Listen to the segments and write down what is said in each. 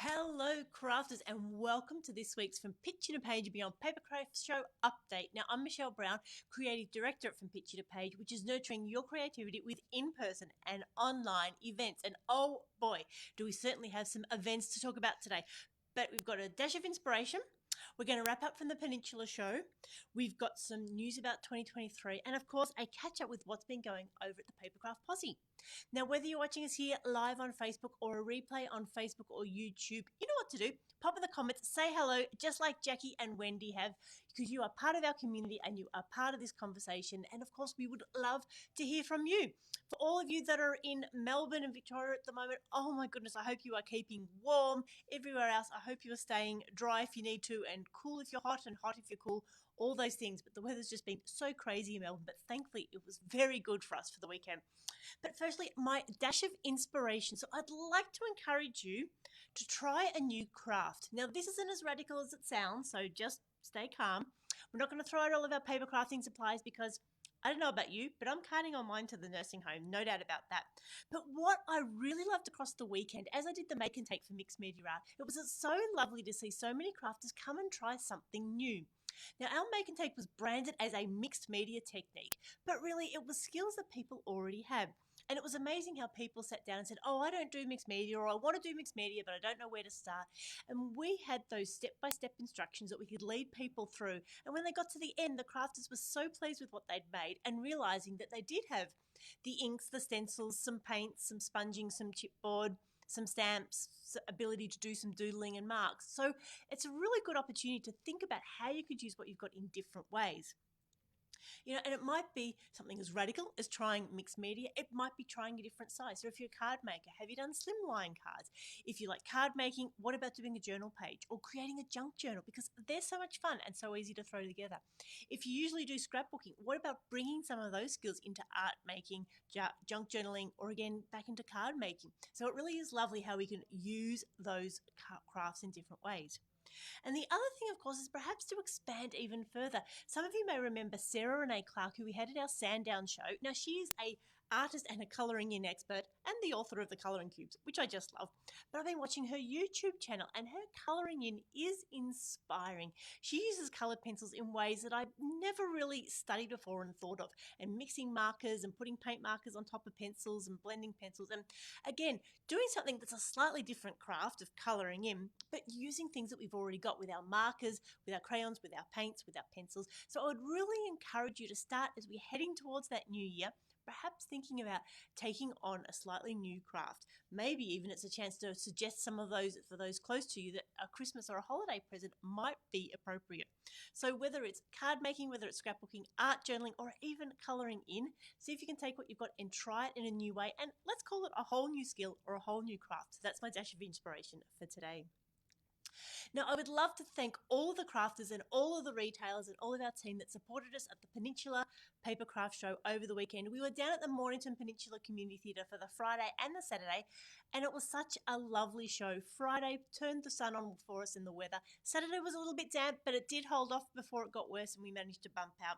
Hello crafters and welcome to this week's From Picture to Page Beyond Papercrafts show update. Now I'm Michelle Brown, Creative Director at From Picture to Page, which is nurturing your creativity with in-person and online events. And oh boy, do we certainly have some events to talk about today. But we've got a dash of inspiration. We're going to wrap up from the Peninsula show. We've got some news about 2023 and of course a catch up with what's been going over at the Papercraft Posse. Now, whether you're watching us here live on Facebook or a replay on Facebook or YouTube, you know what to do. Pop in the comments, say hello, just like Jackie and Wendy have, because you are part of our community and you are part of this conversation. And of course, we would love to hear from you. For all of you that are in Melbourne and Victoria at the moment, oh my goodness, I hope you are keeping warm. Everywhere else, I hope you are staying dry if you need to and cool if you're hot and hot if you're cool. All those things, but the weather's just been so crazy in Melbourne, but thankfully it was very good for us for the weekend. But firstly, my dash of inspiration. So I'd like to encourage you to try a new craft. Now, this isn't as radical as it sounds, so just stay calm. We're not going to throw out all of our paper crafting supplies because I don't know about you, but I'm carting on mine to the nursing home, no doubt about that. But what I really loved across the weekend, as I did the make and take for mixed media art, it was so lovely to see so many crafters come and try something new. Now, our make and take was branded as a mixed media technique, but really it was skills that people already have. And it was amazing how people sat down and said, oh, I don't do mixed media, or I want to do mixed media, but I don't know where to start. And we had those step-by-step instructions that we could lead people through. And when they got to the end, the crafters were so pleased with what they'd made and realizing that they did have the inks, the stencils, some paints, some sponging, some chipboard, some stamps, ability to do some doodling and marks. So it's a really good opportunity to think about how you could use what you've got in different ways. You know, and it might be something as radical as trying mixed media. It might be trying a different size. So if you're a card maker, have you done slimline cards? If you like card making, what about doing a journal page or creating a junk journal? Because they're so much fun and so easy to throw together. If you usually do scrapbooking, what about bringing some of those skills into art making, junk journaling, or again, back into card making? So it really is lovely how we can use those crafts in different ways. And the other thing, of course, is perhaps to expand even further. Some of you may remember Sarah Renee Clark, who we had at our Sandown show. Now, she is a artist and a colouring in expert and the author of the colouring cubes, which I just love. But I've been watching her YouTube channel and her colouring in is inspiring. She uses coloured pencils in ways that I've never really studied before and thought of, and mixing markers and putting paint markers on top of pencils and blending pencils, and again doing something that's a slightly different craft of colouring in, but using things that we've already got with our markers, with our crayons, with our paints, with our pencils. So I would really encourage you to start, as we're heading towards that new year, perhaps thinking about taking on a slightly new craft. Maybe even it's a chance to suggest some of those for those close to you that a Christmas or a holiday present might be appropriate. So whether it's card making, whether it's scrapbooking, art journaling, or even colouring in, see if you can take what you've got and try it in a new way, and let's call it a whole new skill or a whole new craft. So that's my dash of inspiration for today. Now, I would love to thank all of the crafters and all of the retailers and all of our team that supported us at the Peninsula Papercraft show over the weekend. We were down at the Mornington Peninsula Community Theatre for the Friday and the Saturday, and it was such a lovely show. Friday turned the sun on for us in the weather. Saturday was a little bit damp, but it did hold off before it got worse and we managed to bump out.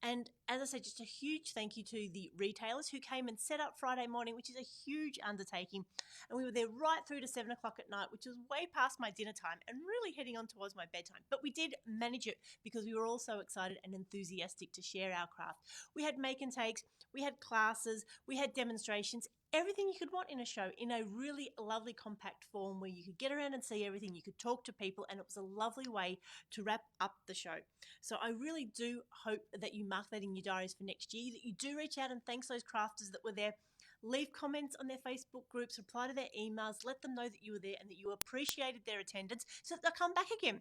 And as I said, just a huge thank you to the retailers who came and set up Friday morning, which is a huge undertaking. And we were there right through to 7 o'clock at night, which was way past my dinner time and really heading on towards my bedtime. But we did manage it because we were all so excited and enthusiastic to share our craft. We had make and takes, we had classes, we had demonstrations, everything you could want in a show in a really lovely compact form where you could get around and see everything, you could talk to people, and it was a lovely way to wrap up the show. So I really do hope that you mark that in your diaries for next year, that you do reach out and thank those crafters that were there. Leave comments on their Facebook groups, reply to their emails, let them know that you were there and that you appreciated their attendance so that they'll come back again.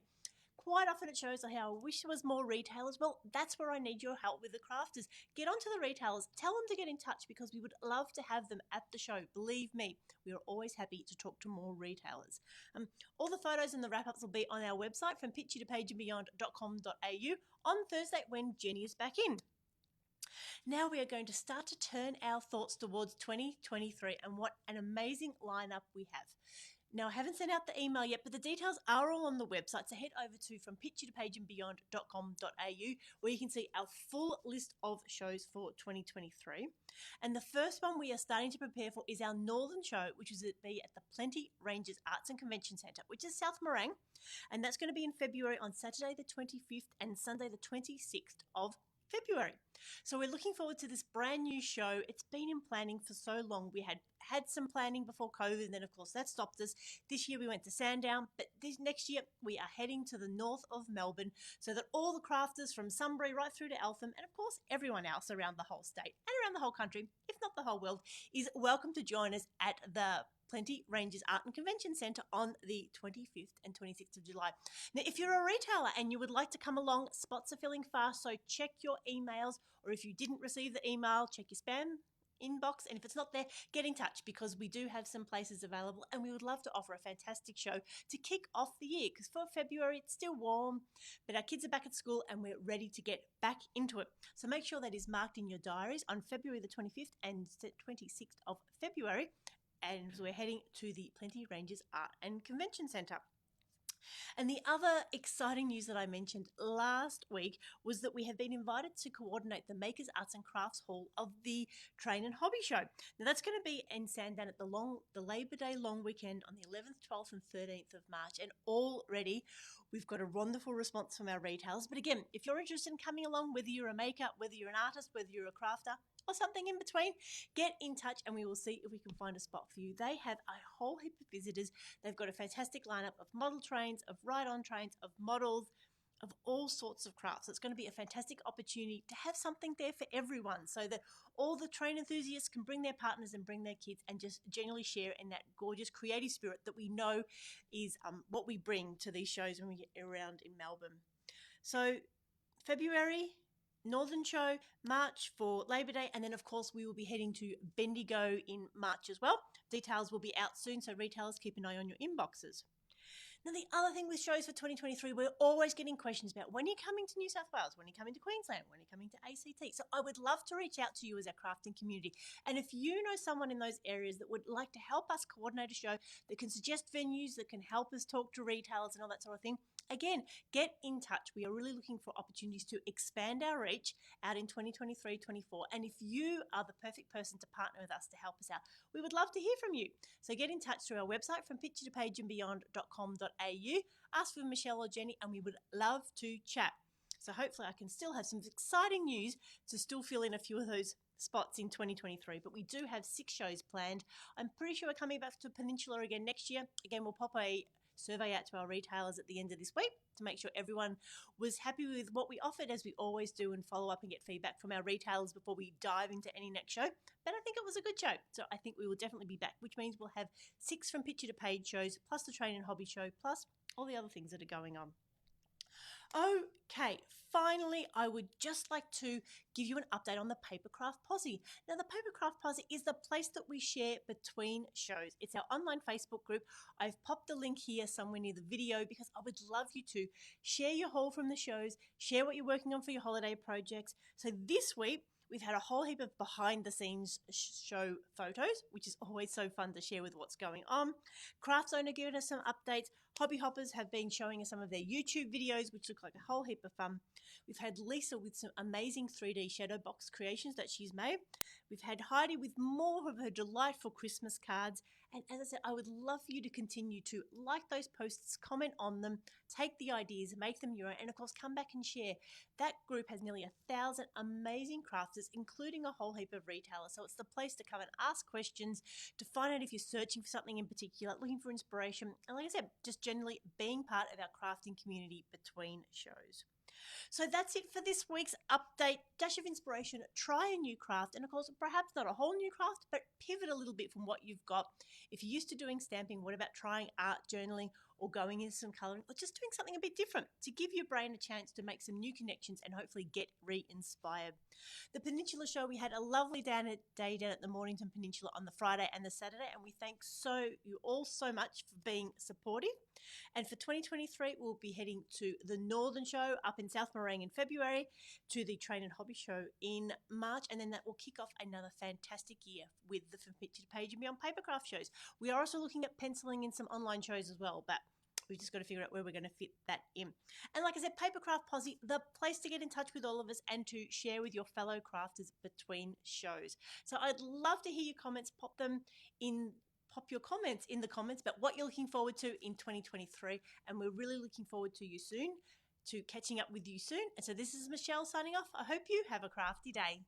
Quite often it shows how I wish there was more retailers. Well, that's where I need your help with the crafters. Get onto the retailers, tell them to get in touch because we would love to have them at the show. Believe me, we are always happy to talk to more retailers. All the photos and the wrap-ups will be on our website from picturetopageandbeyond.com.au on Thursday when Jenny is back in. Now we are going to start to turn our thoughts towards 2023 and what an amazing lineup we have. Now, I haven't sent out the email yet, but the details are all on the website. So head over to fromPictureToPageAndBeyond.com.au where you can see our full list of shows for 2023. And the first one we are starting to prepare for is our Northern show, which is be at the Plenty Ranges Arts and Convention Centre, which is South Morang. And that's going to be in February on Saturday the 25th and Sunday the 26th of February. So we're looking forward to this brand new show. It's been in planning for so long. We had some planning before COVID, and then of course that stopped us. This year we went to Sandown, but this next year we are heading to the north of Melbourne so that all the crafters from Sunbury right through to Eltham, and of course everyone else around the whole state and around the whole country, if not the whole world, is welcome to join us at the Plenty Ranges Art and Convention Centre on the 25th and 26th of July. Now, if you're a retailer and you would like to come along, spots are filling fast, so check your emails, or if you didn't receive the email, check your spam inbox, and if it's not there, get in touch because we do have some places available and we would love to offer a fantastic show to kick off the year because for February it's still warm, but our kids are back at school and we're ready to get back into it. So make sure that is marked in your diaries on February the 25th and 26th of February. And we're heading to the Plenty Ranges Art and Convention Centre. And the other exciting news that I mentioned last week was that we have been invited to coordinate the Makers Arts and Crafts Hall of the Train and Hobby Show. Now that's going to be in Sandown at the Labor Day long weekend on the 11th, 12th and 13th of March. And already we've got a wonderful response from our retailers. But again, if you're interested in coming along, whether you're a maker, whether you're an artist, whether you're a crafter, or something in between, get in touch and we will see if we can find a spot for you. They have a whole heap of visitors. They've got a fantastic lineup of model trains, of ride-on trains, of models, of all sorts of crafts. It's going to be a fantastic opportunity to have something there for everyone so that all the train enthusiasts can bring their partners and bring their kids and just generally share in that gorgeous creative spirit that we know is what we bring to these shows when we get around in Melbourne. So February, Northern show, March for Labor Day, and then of course we will be heading to Bendigo in March as well. Details will be out soon, so retailers keep an eye on your inboxes. Now the other thing with shows for 2023, we're always getting questions about when you're coming to New South Wales, when you're coming to Queensland, when you're coming to ACT. So I would love to reach out to you as our crafting community. And if you know someone in those areas that would like to help us coordinate a show, that can suggest venues, that can help us talk to retailers and all that sort of thing, again, get in touch. We are really looking for opportunities to expand our reach out in 2023-24. And if you are the perfect person to partner with us to help us out, we would love to hear from you. So get in touch through our website from picturetopageandbeyond.com.au. Ask for Michelle or Jenny and we would love to chat. So hopefully I can still have some exciting news to still fill in a few of those spots in 2023, but we do have 6 shows planned. I'm pretty sure we're coming back to Peninsula again next year. Again, we'll pop a survey out to our retailers at the end of this week to make sure everyone was happy with what we offered, as we always do, and follow up and get feedback from our retailers before we dive into any next show. But I think it was a good show, so I think we will definitely be back, which means we'll have 6 from Picture to Page shows, plus the Train and Hobby show, plus all the other things that are going on. Okay, finally, I would just like to give you an update on the Papercraft Posse. Now, the Papercraft Posse is the place that we share between shows. It's our online Facebook group. I've popped the link here somewhere near the video because I would love you to share your haul from the shows, share what you're working on for your holiday projects. So this week, we've had a whole heap of behind-the-scenes show photos, which is always so fun to share with what's going on. Crafts Owner giving us some updates. Hobby Hoppers have been showing us some of their YouTube videos, which look like a whole heap of fun. We've had Lisa with some amazing 3D shadow box creations that she's made. We've had Heidi with more of her delightful Christmas cards. And as I said, I would love for you to continue to like those posts, comment on them, take the ideas, make them your own, and of course, come back and share. That group has nearly 1,000 amazing crafters, including a whole heap of retailers. So it's the place to come and ask questions, to find out if you're searching for something in particular, looking for inspiration. And like I said, just generally being part of our crafting community between shows. So that's it for this week's update. Dash of inspiration, try a new craft, and of course, perhaps not a whole new craft, but pivot a little bit from what you've got. If you're used to doing stamping, what about trying art journaling or going into some colouring or just doing something a bit different to give your brain a chance to make some new connections and hopefully get re-inspired. The Peninsula show, we had a lovely day down at the Mornington Peninsula on the Friday and the Saturday, and we thank you all so much for being supportive. And for 2023, we'll be heading to the Northern Show up in South Morang in February, to the Train and Hobby Show in March, and then that will kick off another fantastic year with the From Picture to Page and Beyond Papercraft shows. We are also looking at penciling in some online shows as well, but we've just got to figure out where we're going to fit that in. And like I said, Papercraft Posse, the place to get in touch with all of us and to share with your fellow crafters between shows. So I'd love to hear your comments. Pop your comments in the comments about what you're looking forward to in 2023. And we're really looking forward to catching up with you soon. And so this is Michelle signing off. I hope you have a crafty day.